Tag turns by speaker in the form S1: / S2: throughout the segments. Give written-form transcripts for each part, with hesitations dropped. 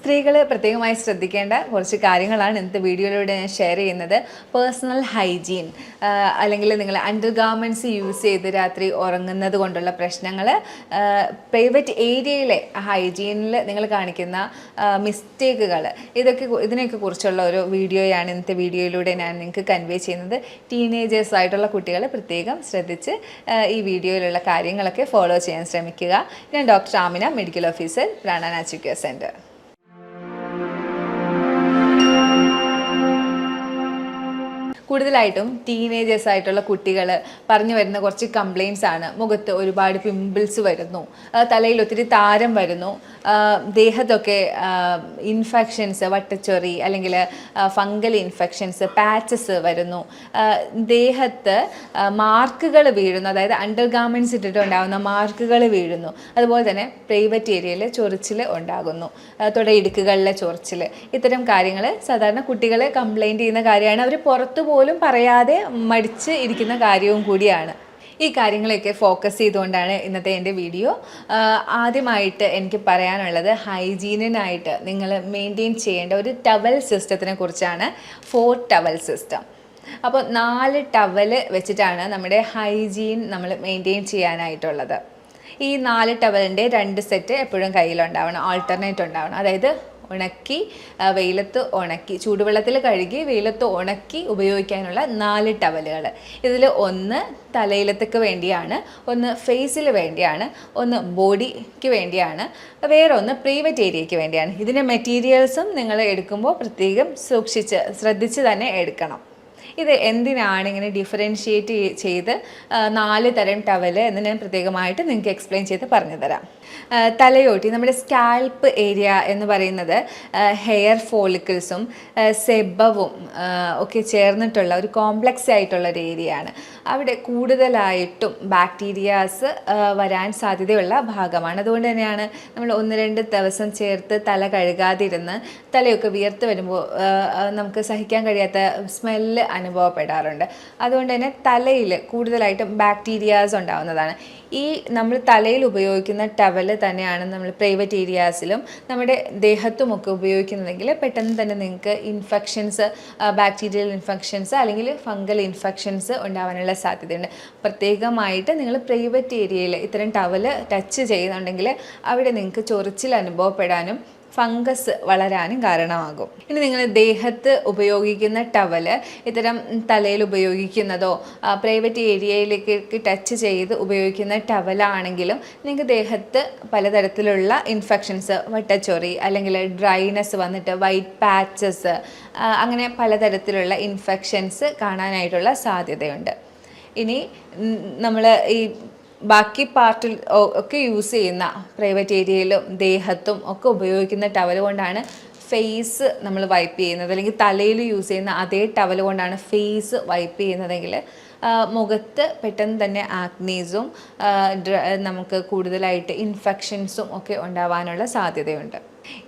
S1: സ്ത്രീകൾ പ്രത്യേകമായി ശ്രദ്ധിക്കേണ്ട കുറച്ച് കാര്യങ്ങളാണ് ഇന്നത്തെ വീഡിയോയിലൂടെ ഞാൻ ഷെയർ ചെയ്യുന്നത്. പേഴ്സണൽ ഹൈജീൻ അല്ലെങ്കിൽ നിങ്ങൾ അണ്ടർ ഗാർമെൻറ്റ്സ് യൂസ് ചെയ്ത് രാത്രി ഉറങ്ങുന്നത് കൊണ്ടുള്ള പ്രശ്നങ്ങൾ, പ്രൈവറ്റ് ഏരിയയിലെ ഹൈജീനിൽ നിങ്ങൾ കാണിക്കുന്ന മിസ്റ്റേക്കുകൾ, ഇതിനെയൊക്കെ കുറിച്ചുള്ള ഒരു വീഡിയോയാണ് ഇന്നത്തെ വീഡിയോയിലൂടെ ഞാൻ നിങ്ങൾക്ക് കൺവേ ചെയ്യുന്നത്. ടീനേജേഴ്സ് ആയിട്ടുള്ള കുട്ടികൾ പ്രത്യേകം ശ്രദ്ധിച്ച് ഈ വീഡിയോയിലുള്ള കാര്യങ്ങളൊക്കെ ഫോളോ ചെയ്യാൻ ശ്രമിക്കുക. ഞാൻ doctor Amina, medical officer, Prana natural care centre. കൂടുതലായിട്ടും ടീനേജേഴ്സ് ആയിട്ടുള്ള കുട്ടികൾ പറഞ്ഞു വരുന്ന കുറച്ച് കംപ്ലയിൻസ് ആണ്. മുഖത്ത് ഒരുപാട് പിമ്പിൾസ് വരുന്നു, തലയിൽ ഒത്തിരി താരം വരുന്നു, ദേഹത്തൊക്കെ ഇൻഫെക്ഷൻസ്, വട്ടച്ചൊറി അല്ലെങ്കിൽ ഫംഗൽ ഇൻഫെക്ഷൻസ്, പാച്ചസ് വരുന്നു, ദേഹത്ത് മാർക്കുകൾ വീഴുന്നു, അതായത് അണ്ടർ ഗാർമെൻറ്റ്സ് ഇട്ടിട്ട് ഉണ്ടാകുന്ന മാർക്കുകൾ വീഴുന്നു. അതുപോലെ തന്നെ പ്രൈവറ്റ് ഏരിയയിൽ ചൊറിച്ചിൽ ഉണ്ടാകുന്നു, തുടയിടുക്കുകളിലെ ചൊറിച്ചിൽ. ഇത്തരം കാര്യങ്ങൾ സാധാരണ കുട്ടികൾ കംപ്ലയിൻറ്റ് ചെയ്യുന്ന കാര്യമാണ്. അവർ പുറത്തു പോലും പറയാതെ മടിച്ച് ഇരിക്കുന്ന കാര്യവും കൂടിയാണ്. ഈ കാര്യങ്ങളൊക്കെ ഫോക്കസ് ചെയ്തുകൊണ്ടാണ് ഇന്നത്തെ എൻ്റെ വീഡിയോ. ആദ്യമായിട്ട് എനിക്ക് പറയാനുള്ളത്, ഹൈജീനിനായിട്ട് നിങ്ങൾ മെയിൻറ്റെയിൻ ചെയ്യേണ്ട ഒരു ടവൽ സിസ്റ്റത്തിനെ കുറിച്ചാണ്. 4 ടവൽ സിസ്റ്റം. അപ്പോൾ 4 ടവൽ വെച്ചിട്ടാണ് നമ്മുടെ ഹൈജീൻ നമ്മൾ മെയിൻറ്റെയിൻ ചെയ്യാനായിട്ടുള്ളത്. ഈ 4 ടവലിൻ്റെ 2 സെറ്റ് എപ്പോഴും കയ്യിലുണ്ടാവണം, ആൾട്ടർനേറ്റ് ഉണ്ടാവണം. അതായത് ഉണക്കി, വെയിലത്ത് ഉണക്കി, ചൂടുവെള്ളത്തിൽ കഴുകി വെയിലത്ത് ഉണക്കി ഉപയോഗിക്കാനുള്ള 4 ടവലുകൾ. ഇതിൽ ഒന്ന് തലയിലത്തേക്ക് വേണ്ടിയാണ്, ഒന്ന് ഫേസിൽ വേണ്ടിയാണ്, ഒന്ന് ബോഡിക്ക് വേണ്ടിയാണ്, വേറെ ഒന്ന് പ്രൈവറ്റ് ഏരിയയ്ക്ക് വേണ്ടിയാണ്. ഇതിൻ്റെ മെറ്റീരിയൽസും നിങ്ങൾ എടുക്കുമ്പോൾ പ്രത്യേകം ശ്രദ്ധിച്ച് തന്നെ എടുക്കണം. ഇത് എന്തിനാണ് ഇങ്ങനെ ഡിഫറൻഷിയേറ്റ് ചെയ്ത് 4 തരം ടവൽ എന്ന് ഞാൻ പ്രത്യേകമായിട്ട് നിങ്ങൾക്ക് എക്സ്പ്ലെയിൻ ചെയ്ത് പറഞ്ഞു തരാം. തലയോട്ടി, നമ്മുടെ സ്കാൽപ്പ് ഏരിയ എന്ന് പറയുന്നത് ഹെയർ ഫോളിക്കിൾസും സെബവും ഒക്കെ ചേർന്നിട്ടുള്ള ഒരു കോംപ്ലക്സ് ആയിട്ടുള്ള ഒരു ഏരിയയാണ്. അവിടെ കൂടുതലായിട്ടും ബാക്ടീരിയാസ് വരാൻ സാധ്യതയുള്ള ഭാഗമാണ്. അതുകൊണ്ട് തന്നെയാണ് നമ്മൾ 1-2 ദിവസം ചേർത്ത് തല കഴുകാതിരുന്ന് തലയൊക്കെ വിയർത്ത് വരുമ്പോൾ നമുക്ക് സഹിക്കാൻ കഴിയാത്ത സ്മെല്ല് അനുഭവപ്പെടാറുണ്ട്. അതുകൊണ്ട് തന്നെ തലയിൽ കൂടുതലായിട്ടും ബാക്ടീരിയാസ് ഉണ്ടാകുന്നതാണ്. ഈ നമ്മൾ തലയിൽ ഉപയോഗിക്കുന്ന ടവൽ തന്നെയാണ് നമ്മൾ പ്രൈവറ്റ് ഏരിയാസിലും നമ്മുടെ ദേഹത്തുമൊക്കെ ഉപയോഗിക്കുന്നതെങ്കിൽ പെട്ടെന്ന് തന്നെ നിങ്ങൾക്ക് ഇൻഫെക്ഷൻസ്, ബാക്ടീരിയൽ ഇൻഫെക്ഷൻസ് അല്ലെങ്കിൽ ഫംഗൽ ഇൻഫെക്ഷൻസ് ഉണ്ടാവാനുള്ള സാധ്യതയുണ്ട്. പ്രത്യേകമായിട്ട് നിങ്ങൾ പ്രൈവറ്റ് ഏരിയയിൽ ഇത്തരം ടവൽ ടച്ച് ചെയ്യുന്നുണ്ടെങ്കിൽ അവിടെ നിങ്ങൾക്ക് ചൊറിച്ചിൽ അനുഭവപ്പെടാനും ഫംഗസ് വളരാനും കാരണമാകും. ഇനി നിങ്ങൾ ദേഹത്ത് ഉപയോഗിക്കുന്ന ടവൽ ഇത്തരം തലയിൽ ഉപയോഗിക്കുന്നതോ പ്രൈവറ്റ് ഏരിയയിലേക്ക് ടച്ച് ചെയ്ത് ഉപയോഗിക്കുന്ന ടവലാണെങ്കിലും നിങ്ങൾക്ക് ദേഹത്ത് പലതരത്തിലുള്ള ഇൻഫെക്ഷൻസ്, വട്ടച്ചൊറി അല്ലെങ്കിൽ ഡ്രൈനെസ് വന്നിട്ട് വൈറ്റ് പാച്ചസ്, അങ്ങനെ പലതരത്തിലുള്ള ഇൻഫെക്ഷൻസ് കാണാനായിട്ടുള്ള സാധ്യതയുണ്ട്. ഇനി നമ്മൾ ഈ ബാക്കി പാർട്ടിൽ ഒക്കെ യൂസ് ചെയ്യുന്ന പ്രൈവറ്റ് ഏരിയയിലും ദേഹത്തും ഒക്കെ ഉപയോഗിക്കുന്ന ടവൽ കൊണ്ടാണ് ഫേസ് നമ്മൾ വൈപ്പ് ചെയ്യുന്നത്, അല്ലെങ്കിൽ തലയിൽ യൂസ് ചെയ്യുന്ന അതേ ടവൽ കൊണ്ടാണ് ഫേസ് വൈപ്പ് ചെയ്യുന്നതെങ്കിൽ മുഖത്ത് പെട്ടെന്ന് തന്നെ ആക്നീസും നമുക്ക് കൂടുതലായിട്ട് ഇൻഫെക്ഷൻസും ഒക്കെ ഉണ്ടാവാനുള്ള സാധ്യതയുണ്ട്.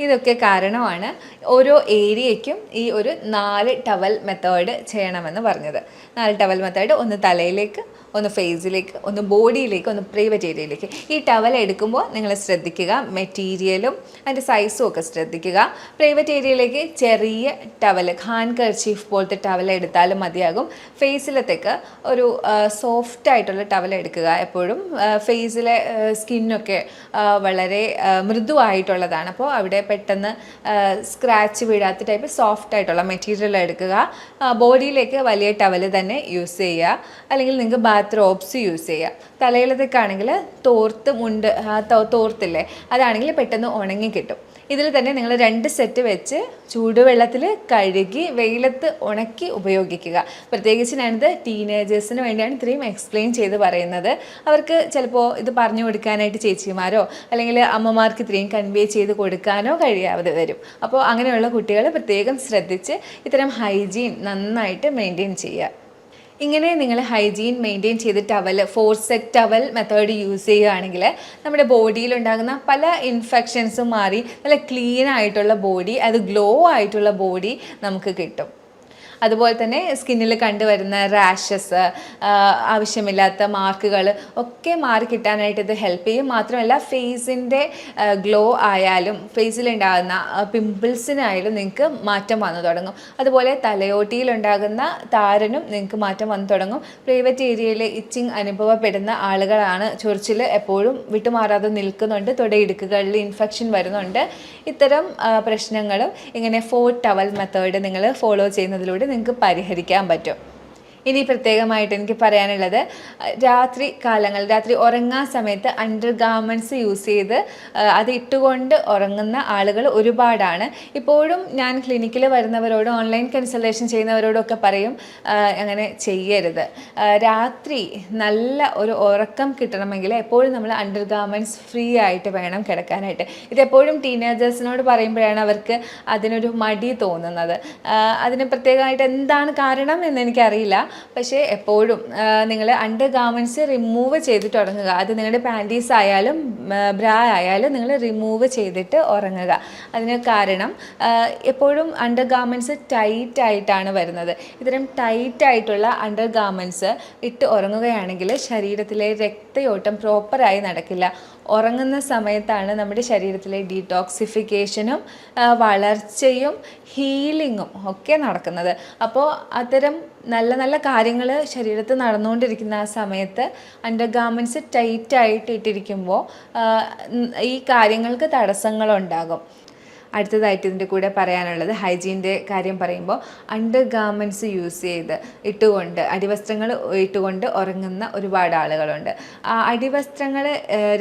S1: ഇതൊക്കെ കാരണമാണ് ഓരോ ഏരിയയ്ക്കും ഈ ഒരു 4 ടവൽ മെത്തേഡ് ചെയ്യണമെന്ന് പറഞ്ഞത്. 4 ടവൽ മെത്തേഡ്: ഒന്ന് തലയിലേക്ക്, ഒന്ന് ഫേസിലേക്ക്, ഒന്ന് ബോഡിയിലേക്ക്, ഒന്ന് പ്രൈവറ്റ് ഏരിയയിലേക്ക്. ഈ ടവൽ എടുക്കുമ്പോൾ നിങ്ങൾ ശ്രദ്ധിക്കുക, മെറ്റീരിയലും അതിൻ്റെ സൈസും ഒക്കെ ശ്രദ്ധിക്കുക. പ്രൈവറ്റ് ഏരിയയിലേക്ക് ചെറിയ ടവൽ, ഹാൻഡ് കർച്ചീഫ് പോലത്തെ ടവൽ എടുത്താലും മതിയാകും. ഫേസിലത്തേക്ക് ഒരു സോഫ്റ്റ് ആയിട്ടുള്ള ടവൽ എടുക്കുക. എപ്പോഴും ഫേസിലെ സ്കിന്നൊക്കെ വളരെ മൃദുവായിട്ടുള്ളതാണ്. അപ്പോൾ അവിടെ പെട്ടെന്ന് സ്ക്രാച്ച് വീഴാത്ത ടൈപ്പ് സോഫ്റ്റ് ആയിട്ടുള്ള മെറ്റീരിയൽ എടുക്കുക. ബോഡിയിലേക്ക് വലിയ ടവൽ തന്നെ യൂസ് ചെയ്യുക, അല്ലെങ്കിൽ നിങ്ങൾക്ക് ബാത്ത് റോബ്സ് യൂസ് ചെയ്യുക. തലയിലത്തേക്കാണെങ്കിൽ തോർത്തില്ലേ, അതാണെങ്കിൽ പെട്ടെന്ന് ഉണങ്ങി കിട്ടും. ഇതിൽ തന്നെ നിങ്ങൾ 2 സെറ്റ് വെച്ച് ചൂടുവെള്ളത്തിൽ കഴുകി വെയിലത്ത് ഉണക്കി ഉപയോഗിക്കുക. പ്രത്യേകിച്ച് ഞാനിത് ടീനേജേഴ്സിന് വേണ്ടിയാണ് ഇത്രയും എക്സ്പ്ലെയിൻ ചെയ്ത് പറയുന്നത്. അവർക്ക് ചിലപ്പോൾ ഇത് പറഞ്ഞു കൊടുക്കാനായിട്ട് ചേച്ചിമാരോ അല്ലെങ്കിൽ അമ്മമാർക്ക് ഇത്രയും കൺവേ ചെയ്ത് കൊടുക്കാനോ കഴിയാതെ വരും. അപ്പോൾ അങ്ങനെയുള്ള കുട്ടികൾ പ്രത്യേകം ശ്രദ്ധിച്ച് ഇത്തരം ഹൈജീൻ നന്നായിട്ട് മെയിൻറ്റെയിൻ ചെയ്യുക. ഇങ്ങനെ നിങ്ങൾ ഹൈജീൻ മെയിൻറ്റെയിൻ ചെയ്ത് towel, 4 set towel method use ചെയ്യുകയാണെങ്കിൽ നമ്മുടെ ബോഡിയിലുണ്ടാകുന്ന പല ഇൻഫെക്ഷൻസും മാറി നല്ല ക്ലീൻ ആയിട്ടുള്ള ബോഡി, അത് ഗ്ലോ ആയിട്ടുള്ള ബോഡി നമുക്ക് കിട്ടും. അതുപോലെ തന്നെ സ്കിന്നിൽ കണ്ടുവരുന്ന റാഷസ്, ആവശ്യമില്ലാത്ത മാർക്കുകൾ ഒക്കെ മാറി കിട്ടാനായിട്ട് ഇത് ഹെൽപ്പ് ചെയ്യും. മാത്രമല്ല ഫേസിൻ്റെ ഗ്ലോ ആയാലും ഫേസിലുണ്ടാകുന്ന പിമ്പിൾസിനായാലും നിങ്ങൾക്ക് മാറ്റം വന്നു തുടങ്ങും. അതുപോലെ തലയോട്ടിയിലുണ്ടാകുന്ന താരനും നിങ്ങൾക്ക് മാറ്റം വന്നു തുടങ്ങും. പ്രൈവറ്റ് ഏരിയയിൽ ഇച്ചിങ് അനുഭവപ്പെടുന്ന ആളുകളാണ്, ചൊറിച്ചിൽ എപ്പോഴും വിട്ടുമാറാതെ നിൽക്കുന്നുണ്ട്, തുടയിടുക്കുകളിൽ ഇൻഫെക്ഷൻ വരുന്നുണ്ട്. ഇത്തരം പ്രശ്നങ്ങളും ഇങ്ങനെ 4 ടവൽ മെത്തേഡ് നിങ്ങൾ ഫോളോ ചെയ്യുന്നതിലൂടെ നിങ്ങൾക്ക് പരിഹരിക്കാൻ പറ്റും. ഇനി പ്രത്യേകമായിട്ട് എനിക്ക് പറയാനുള്ളത്, രാത്രി ഉറങ്ങാൻ സമയത്ത് അണ്ടർ ഗാർമെൻറ്റ്സ് യൂസ് ചെയ്ത് അത് ഇട്ടുകൊണ്ട് ഉറങ്ങുന്ന ആളുകൾ ഒരുപാടാണ്. ഇപ്പോഴും ഞാൻ ക്ലിനിക്കിൽ വരുന്നവരോടും ഓൺലൈൻ കൺസൾട്ടേഷൻ ചെയ്യുന്നവരോടൊക്കെ പറയും അങ്ങനെ ചെയ്യരുത്. രാത്രി നല്ല ഒരു ഉറക്കം കിട്ടണമെങ്കിൽ എപ്പോഴും നമ്മൾ അണ്ടർ ഗാർമെൻറ്റ്സ് ഫ്രീ ആയിട്ട് വേണം കിടക്കാനായിട്ട്. ഇതെപ്പോഴും ടീനേജേഴ്സിനോട് പറയുമ്പോഴാണ് അവർക്ക് അതിനൊരു മടി തോന്നുന്നത്. അതിന് പ്രത്യേകമായിട്ട് എന്താണ് കാരണം എന്ന് എനിക്കറിയില്ല. പക്ഷേ എപ്പോഴും നിങ്ങൾ അണ്ടർ ഗാർമെൻറ്റ്സ് റിമൂവ് ചെയ്തിട്ട് ഉറങ്ങുക. അത് നിങ്ങളുടെ പാൻറ്റീസ് ആയാലും ബ്രാ ആയാലും നിങ്ങൾ റിമൂവ് ചെയ്തിട്ട് ഉറങ്ങുക. അതിന് കാരണം എപ്പോഴും അണ്ടർ ഗാർമെൻറ്റ്സ് ടൈറ്റ് ആയിട്ടാണ് വരുന്നത്. ഇത്തരം ടൈറ്റ് ആയിട്ടുള്ള അണ്ടർ ഗാർമെൻറ്റ്സ് ഇട്ട് ഉറങ്ങുകയാണെങ്കിൽ ശരീരത്തിലെ രക്തയോട്ടം പ്രോപ്പറായി നടക്കില്ല. ഉറങ്ങുന്ന സമയത്താണ് നമ്മുടെ ശരീരത്തിലെ ഡീടോക്സിഫിക്കേഷനും വളർച്ചയും ഹീലിങ്ങും ഒക്കെ നടക്കുന്നത്. അപ്പോൾ അത്തരം നല്ല നല്ല കാര്യങ്ങൾ ശരീരത്തിൽ നടന്നുകൊണ്ടിരിക്കുന്ന ആ സമയത്ത് അണ്ടർ ഗാർമെൻറ്റ്സ് ടൈറ്റായിട്ട് ഇട്ടിരിക്കുമ്പോൾ ഈ കാര്യങ്ങൾക്ക് തടസ്സങ്ങളുണ്ടാകും. അടുത്തതായിട്ട് ഇതിൻ്റെ കൂടെ പറയാനുള്ളത്, ഹൈജീൻ്റെ കാര്യം പറയുമ്പോൾ അണ്ടർ ഗാർമെൻറ്റ്സ് യൂസ് ചെയ്ത് ഇട്ടുകൊണ്ട് അടിവസ്ത്രങ്ങൾ ഇട്ടുകൊണ്ട് ഉറങ്ങുന്ന ഒരുപാട് ആളുകളുണ്ട്. ആ അടിവസ്ത്രങ്ങൾ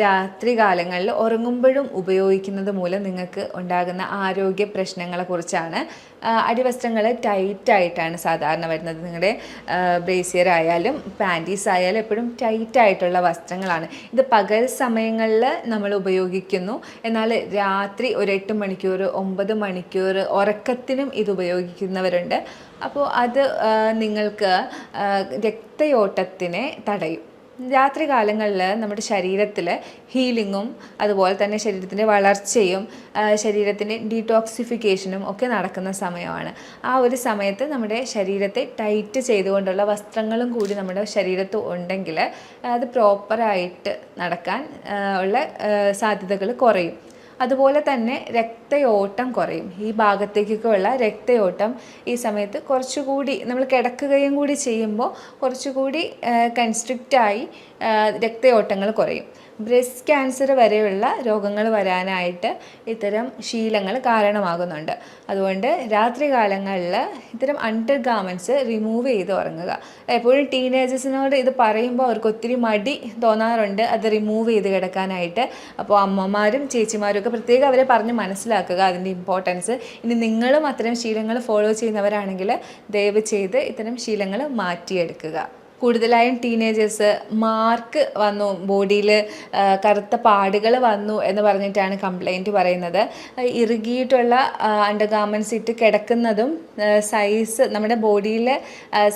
S1: രാത്രി കാലങ്ങളിൽ ഉറങ്ങുമ്പോഴും ഉപയോഗിക്കുന്നത് മൂലം നിങ്ങൾക്ക് ഉണ്ടാകുന്ന ആരോഗ്യ പ്രശ്നങ്ങളെക്കുറിച്ചാണ്. അടിവസ്ത്രങ്ങൾ ടൈറ്റായിട്ടാണ് സാധാരണ വരുന്നത്. നിങ്ങളുടെ ബ്രേസിയർ ആയാലും പാൻറ്റീസ് ആയാലും എപ്പോഴും ടൈറ്റായിട്ടുള്ള വസ്ത്രങ്ങളാണ്. ഇത് പകൽ സമയങ്ങളിൽ നമ്മൾ ഉപയോഗിക്കുന്നു, എന്നാൽ രാത്രി ഒരു 8 മണിക്കൂർ 9 മണിക്കൂർ ഉറക്കത്തിനും ഇത് ഉപയോഗിക്കുന്നവരുണ്ട്. അപ്പോൾ അത് നിങ്ങൾക്ക് രക്തയോട്ടത്തിനെ തടയും. രാത്രി കാലങ്ങളിൽ നമ്മുടെ ശരീരത്തിൽ ഹീലിങ്ങും അതുപോലെ തന്നെ ശരീരത്തിൻ്റെ വളർച്ചയും ശരീരത്തിൻ്റെ ഡീടോക്സിഫിക്കേഷനും ഒക്കെ നടക്കുന്ന സമയമാണ്. ആ ഒരു സമയത്ത് നമ്മുടെ ശരീരത്തെ ടൈറ്റ് ചെയ്തുകൊണ്ടുള്ള വസ്ത്രങ്ങളും കൂടി നമ്മുടെ ശരീരത്ത് ഉണ്ടെങ്കിൽ അത് പ്രോപ്പറായിട്ട് നടക്കാൻ ഉള്ള സാധ്യതകൾ കുറയും. അതുപോലെ തന്നെ രക്തയോട്ടം കുറയും. ഈ ഭാഗത്തേക്കൊക്കെ ഉള്ള രക്തയോട്ടം ഈ സമയത്ത് കുറച്ചുകൂടി നമ്മൾ കിടക്കുകയും കൂടി ചെയ്യുമ്പോൾ കുറച്ചുകൂടി കൺസ്ട്രിക്റ്റായി രക്തയോട്ടങ്ങൾ കുറയും. ബ്രസ്റ്റ് ക്യാൻസർ വരെയുള്ള രോഗങ്ങൾ വരാനായിട്ട് ഇത്തരം ശീലങ്ങൾ കാരണമാകുന്നുണ്ട്. അതുകൊണ്ട് രാത്രി കാലങ്ങളിൽ ഇത്തരം അണ്ടർ ഗാർമെൻറ്റ്സ് റിമൂവ് ചെയ്ത് ഉറങ്ങുക. എപ്പോഴും ടീനേജേഴ്സിനോട് ഇത് പറയുമ്പോൾ അവർക്ക് ഒത്തിരി മടി തോന്നാറുണ്ട് അത് റിമൂവ് ചെയ്ത് കിടക്കാനായിട്ട്. അപ്പോൾ അമ്മമാരും ചേച്ചിമാരും ഒക്കെ പ്രത്യേകം അവരെ പറഞ്ഞ് മനസ്സിലാക്കുക അതിൻ്റെ ഇമ്പോർട്ടൻസ്. ഇനി നിങ്ങളും അത്തരം ശീലങ്ങൾ ഫോളോ ചെയ്യുന്നവരാണെങ്കിൽ ദയവ് ചെയ്ത് ഇത്തരം ശീലങ്ങൾ മാറ്റിയെടുക്കുക. കൂടുതലായും ടീനേജേഴ്സ് മാർക്ക് വന്നു, ബോഡിയിൽ കറുത്ത പാടുകൾ വന്നു എന്ന് പറഞ്ഞിട്ടാണ് കംപ്ലൈൻറ്റ് പറയുന്നത്. ഇറുകിയിട്ടുള്ള അണ്ടർ ഗാർമെൻറ്റ്സ് ഇട്ട് കിടക്കുന്നതും സൈസ് നമ്മുടെ ബോഡിയിൽ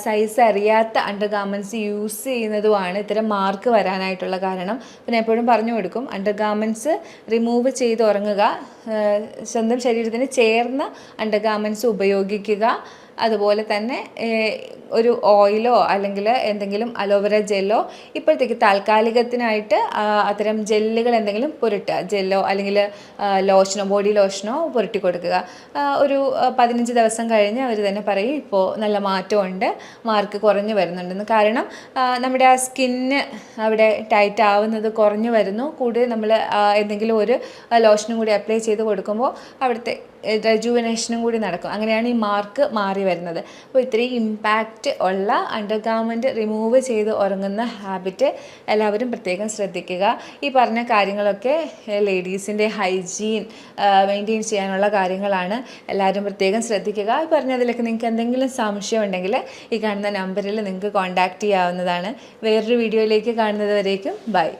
S1: സൈസ് അറിയാത്ത അണ്ടർ ഗാർമെൻറ്റ്സ് യൂസ് ചെയ്യുന്നതുമാണ് ഇത്തരം മാർക്ക് വരാനായിട്ടുള്ള കാരണം. പിന്നെ എപ്പോഴും പറഞ്ഞു കൊടുക്കും, അണ്ടർ ഗാർമെൻറ്റ്സ് റിമൂവ് ചെയ്ത് ഉറങ്ങുക, സ്വന്തം ശരീരത്തിന് ചേർന്ന അണ്ടർ ഗാർമെൻറ്റ്സ് ഉപയോഗിക്കുക. അതുപോലെ തന്നെ ഒരു ഓയിലോ അല്ലെങ്കിൽ എന്തെങ്കിലും അലോവേര ജെല്ലോ ഇപ്പോഴത്തേക്ക് താൽക്കാലികത്തിനായിട്ട് അത്തരം ജെല്ലുകൾ എന്തെങ്കിലും പുരട്ടുക, ജെല്ലോ അല്ലെങ്കിൽ ലോഷനോ ബോഡി ലോഷനോ പുരട്ടി കൊടുക്കുക. ഒരു 15 ദിവസം കഴിഞ്ഞ് അവർ തന്നെ പറയും ഇപ്പോൾ നല്ല മാറ്റമുണ്ട്, മാർക്ക് കുറഞ്ഞു വരുന്നുണ്ടെന്ന്. കാരണം നമ്മുടെ ആ സ്കിന്ന് അവിടെ ടൈറ്റ് ആവുന്നത് കുറഞ്ഞു വരുന്നു. കൂടുതൽ നമ്മൾ എന്തെങ്കിലും ഒരു ലോഷനും കൂടി അപ്ലൈ ചെയ്ത് കൊടുക്കുമ്പോൾ അവിടുത്തെ റെജുവനേഷനും കൂടി നടക്കും. അങ്ങനെയാണ് ഈ മാർക്ക് മാറി വരുന്നത്. അപ്പോൾ ഇത്രയും ഇമ്പാക്റ്റ് ഉള്ള അണ്ടർ ഗാർമെൻറ്റ് റിമൂവ് ചെയ്ത് ഉറങ്ങുന്ന ഹാബിറ്റ് എല്ലാവരും പ്രത്യേകം ശ്രദ്ധിക്കുക. ഈ പറഞ്ഞ കാര്യങ്ങളൊക്കെ ലേഡീസിൻ്റെ ഹൈജീൻ മെയിൻറ്റെയിൻ ചെയ്യാനുള്ള കാര്യങ്ങളാണ്. എല്ലാവരും പ്രത്യേകം ശ്രദ്ധിക്കുക. ഈ പറഞ്ഞതിലൊക്കെ നിങ്ങൾക്ക് എന്തെങ്കിലും സംശയം ഉണ്ടെങ്കിൽ ഈ കാണുന്ന നമ്പറിൽ നിങ്ങൾക്ക് കോൺടാക്റ്റ് ചെയ്യാവുന്നതാണ്. വേറൊരു വീഡിയോയിലേക്ക് കാണുന്നത് വരേക്കും ബൈ.